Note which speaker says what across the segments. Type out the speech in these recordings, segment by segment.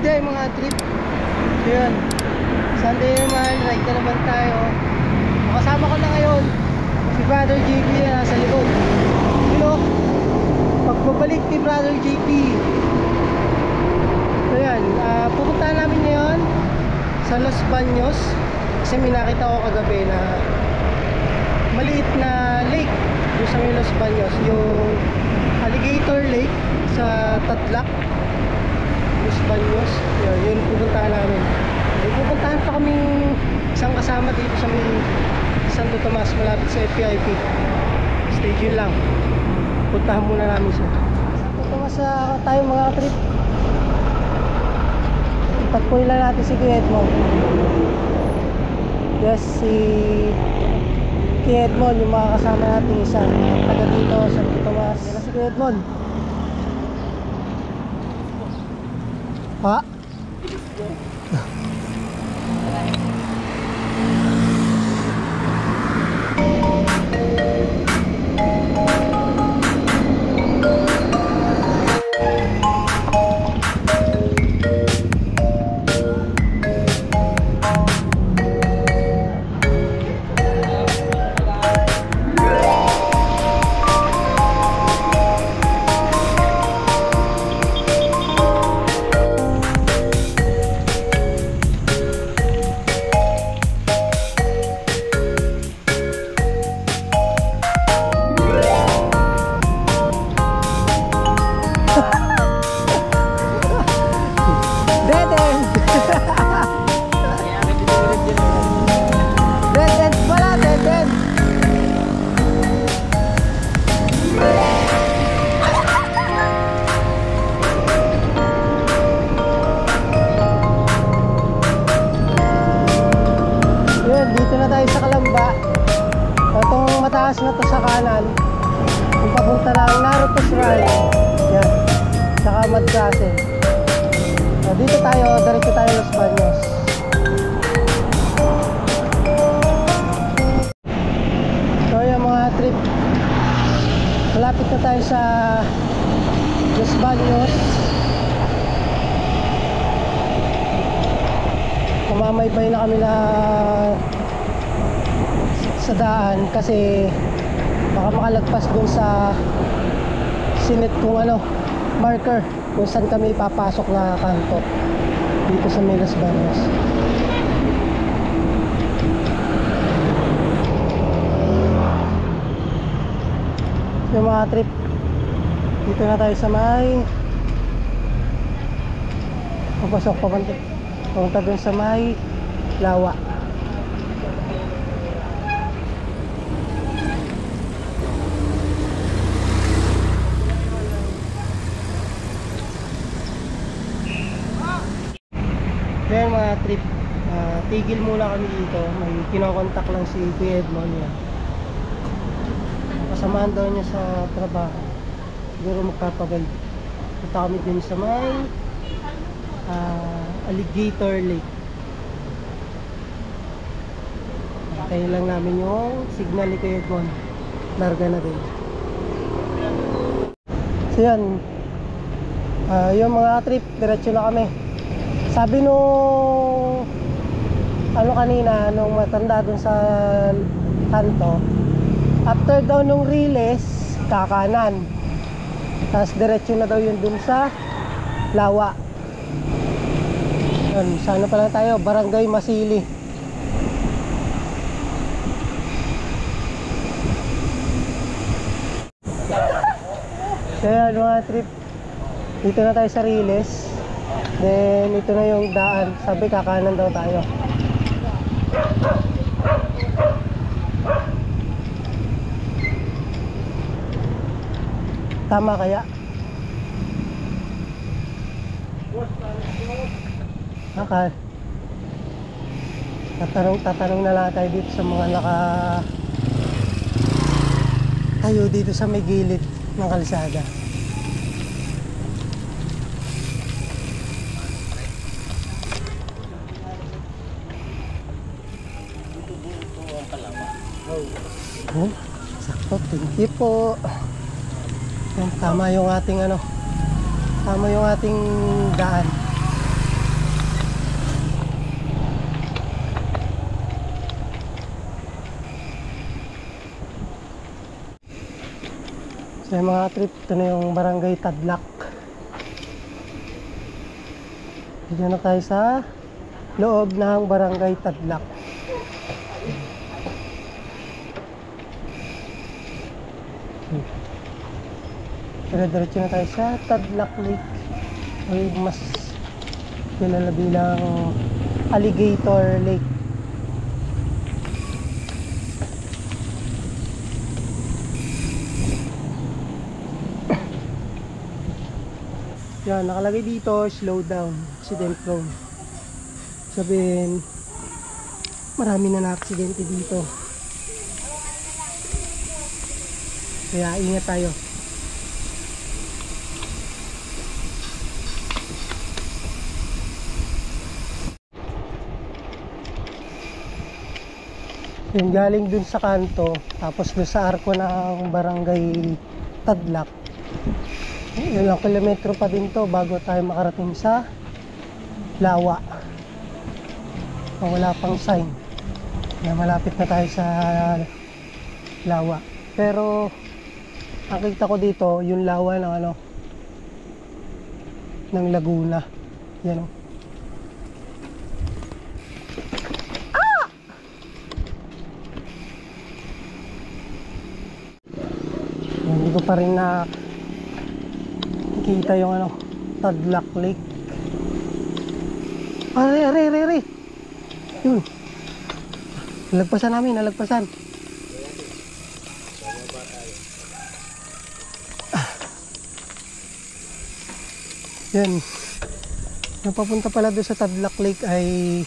Speaker 1: good day mga trip. So yun, Sunday naman, ride na naman tayo. Kasama ko na ngayon si Brother JP na nasa likod. You know, pagbabalik ni Brother JP. So yan, pupuntahan namin ngayon sa Los Baños. Kasi may nakita ko kagabi na maliit na lake doon sa may Los Baños, yung Alligator Lake sa Tatlac, Los Baños. Yun pupuntahan namin. Pupuntahan pa kaming isang kasama dito sa may Santo Tomas, malapit sa FPIP. Stay tuned lang, puntahan muna namin siya. Santo Tomas tayo mga trip. Itatpuin lang natin si Kuya Edmond. Yes, si Kuya Edmond, yung mga kasama natin isa taga dito sa Santo Tomas. Yan na si Kuya Edmond. Ha? Na to sa kanan, yung papunta lang Naruto Shrine, yan, saka Madcase. Dito tayo, diretso tayo Los Baños. So yan mga trip, malapit na tayo sa Los Baños. Mamamaybay na kami na sa daan kasi baka makalagpas dun sa sinet kung ano, marker kung saan kami papasok na kanto dito sa Los Baños. Yung mga trip, dito na tayo sa may papasok papunta dun sa may Lawa. Then mga trip, tigil muna kami dito. May kinokontak lang si Kuya Edmond niya. Kasamaan daw niya sa trabaho. Siguro magpapagal. Punta kami din sa may Alligator Lake. Hintayin lang namin yung signal ni Kuya Edmond. Larga na din. So yan, yung mga trip, diretso na kami. Sabi nung ano kanina, nung matanda dun sa kanto, after daw nung Riles, kakanan. Tapos diretso na daw yun dun sa Lawa. Yun, sana pa lang tayo, Barangay Masili. Kaya mga trip, dito na tayo sa Riles. Then ito na yung daan. Sabi kakanan daw tayo. Tama kaya? Okay. Tatanong na lang tayo dito sa mga tayo dito sa may gilid ng kalsada. Oh, sakto, thank you po. Tama yung ating daan. So yung mga trip, ito na yung Barangay Tadlac. Dito na tayo sa loob ng Barangay Tadlac. Diretso na tayo sa Tadlac Lake, o mas kilala bilang Alligator Lake. Yan, nakalagay dito, slow down, accident prone. Sabihin, marami na na-aksidente dito. Kaya ingat tayo. Yung galing dun sa kanto, tapos dun sa arko ng Barangay Tadlac, ilang kilometro pa din to bago tayo makarating sa Lawa. Wala pang sign na malapit na tayo sa Lawa, pero nakita ko dito yung Lawa ng ng Laguna. Yan o. Hindi ko pa rin nakikita yung Tadlac Lake. Are. Yun. Nalagpasan namin, nalagpasan. Yan. Yung papunta pala doon sa Tadlac Lake ay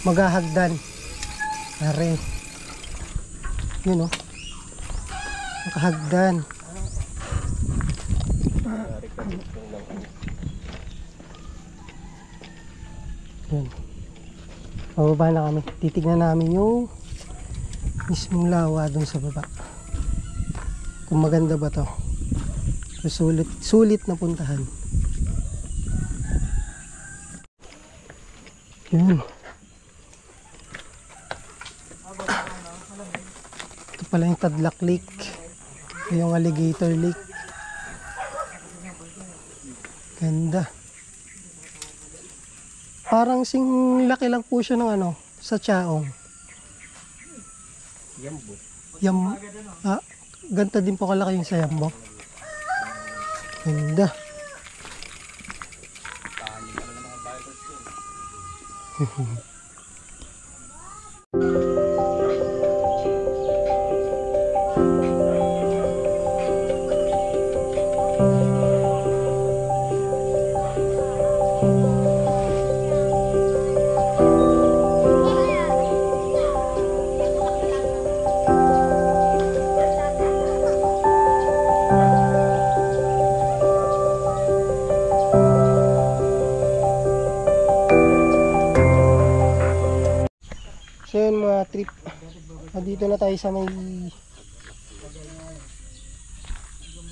Speaker 1: maghahagdan. Are. Yun o. Nakahagdan. Yan. Bababa na kami. Titignan namin yung mismong Lawa dun sa baba. Kung maganda ba to. Sulit na puntahan. Yan. Ito pala yung Tadlac Lake. Yung Alligator Lake. Ganda. Parang sing laki lang po siya ng sa Chaong. Yambo. Ganda din po kalaki yung sa Yambo. Ganda. So yun mga trip, dito na tayo sa may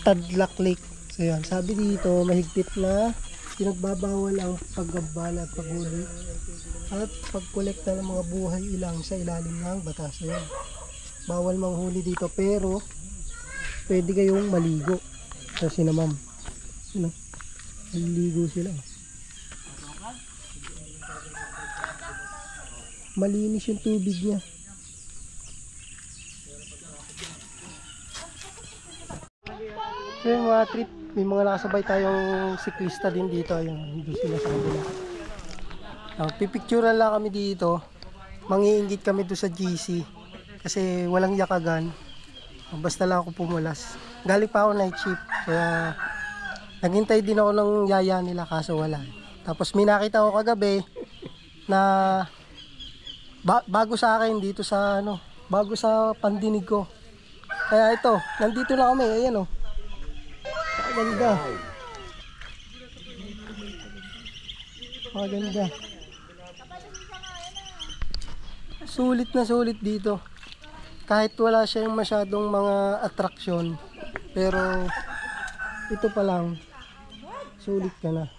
Speaker 1: Tadlac Lake. So yan, sabi dito mahigpit na pinagbabawal ang paggabala at paghuli at pagkolekta ng mga buhay ilang sa ilalim ng batas. So yan, bawal manghuli dito pero pwede kayong maligo. So sina ma'am, maliligo sila. Malinis yung tubig niya. So yung mga trip, may mga nakasabay tayong siklista din dito. Ayun, hindi sila sa kanila. Pipicturean lang kami dito. Mangiinggit kami doon sa GC. Kasi walang yakagan. Basta lang ako pumulas. Galing pa ako night shift. Kaya naghintay din ako ng yaya nila kaso wala. Tapos may nakita ako kagabi na bago sa akin dito sa bago sa pandinig ko. Kaya ito, nandito na kami. Ayan o. Maganda. Maganda. Sulit na sulit dito. Kahit wala siyang masyadong mga attraction, pero ito pa lang sulit ka na.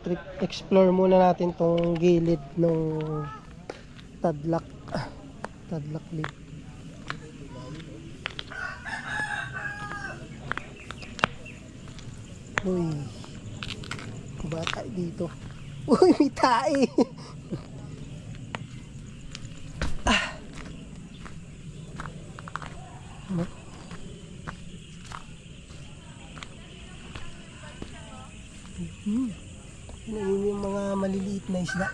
Speaker 1: trip explore muna natin tong gilid ng Tadlak Lake. Uy, ba tayo dito? Uy, may tae. Ano? Yun yung mga maliliit na isda.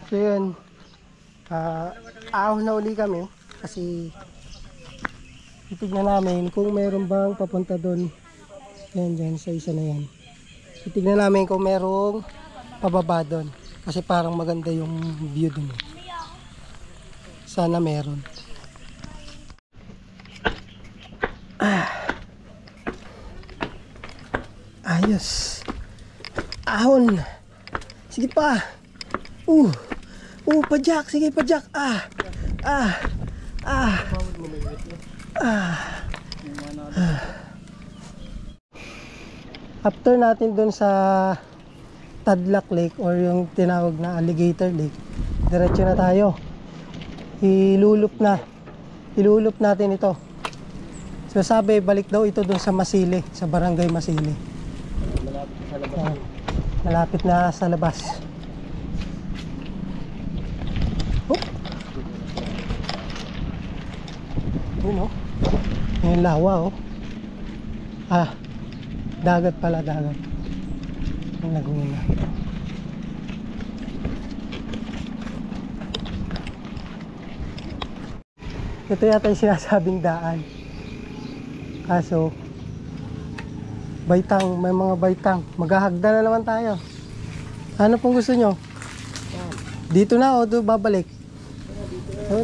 Speaker 1: So yun, ahon na uli kami kasi titignan namin kung meron bang papunta doon. Yan dyan sa isa na yan. Titignan namin kung merong pababa doon kasi parang maganda yung view doon. Sana meron. Ayos. Ahon. Sige pa. Pajak, sige pajak. After natin dun sa Tadlak Lake or yung tinawag na Alligator Lake, diretso na tayo. Ilulup natin ito. So sabi, balik daw ito dun sa Masili, sa Barangay Masili. Malapit na sa labas. Yun yung lawa dagat pala, dagat yung Laguna. Ito yata yung sinasabing daan, kaso baitang, may mga baitang. Maghahagdan na naman tayo. Ano pong gusto nyo? Dito na o babalik?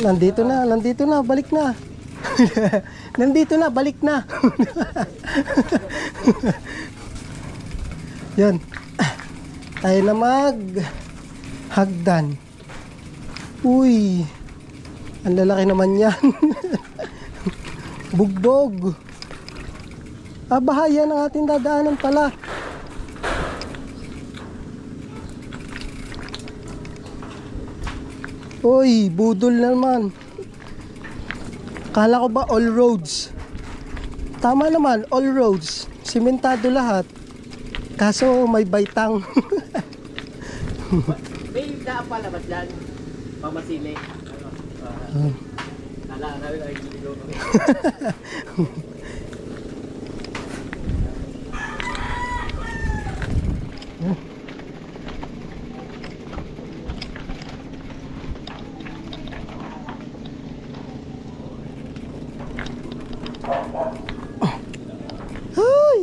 Speaker 1: Nandito na, balik na. Nandito na, balik na. Yun. Tayo na maghagdan. Uy, ang lalaki naman yan. Bugbog. Bahaya ng ating dadaanan pala. Uy, budol naman. Kala ko ba all roads? Tama naman, all roads. Simentado lahat. Kaso may baitang.
Speaker 2: May daan pala ba dyan? Pamasili. Kala namin ay giligaw kami.
Speaker 1: Ay!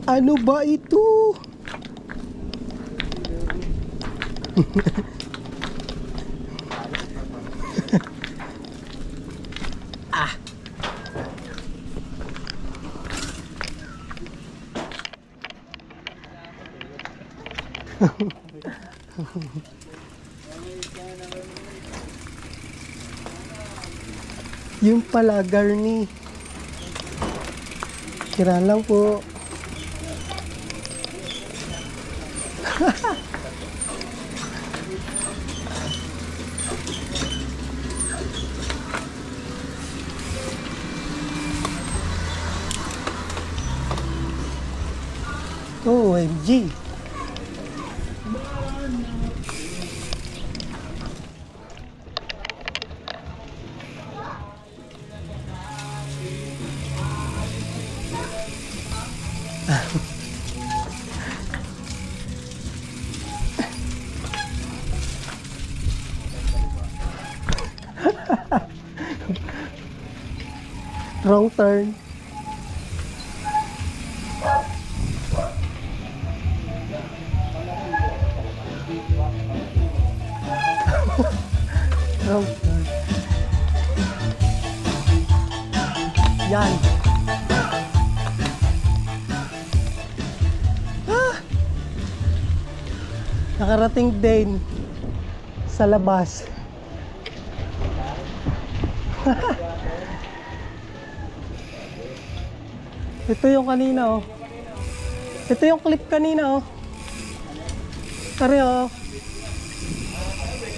Speaker 1: Ano ba ito? Yung pala garni. Kira lang po. OMG. Wrong turn. Wrong turn. Yan. Nakarating din sa labas. Ito yung kanina oh. Ito yung clip kanina oh. Tari oh.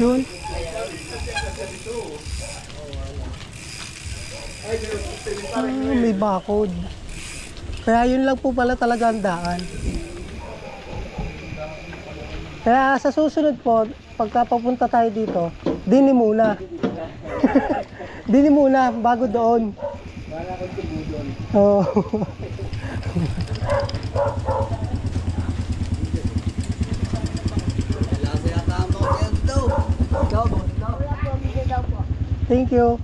Speaker 1: Yun. May barcode. Kaya yun lang po pala talaga ang daan. Kaya sa susunod po, pagka papunta tayo dito, dini muna. Dini muna, bago doon. Oo. Thank you.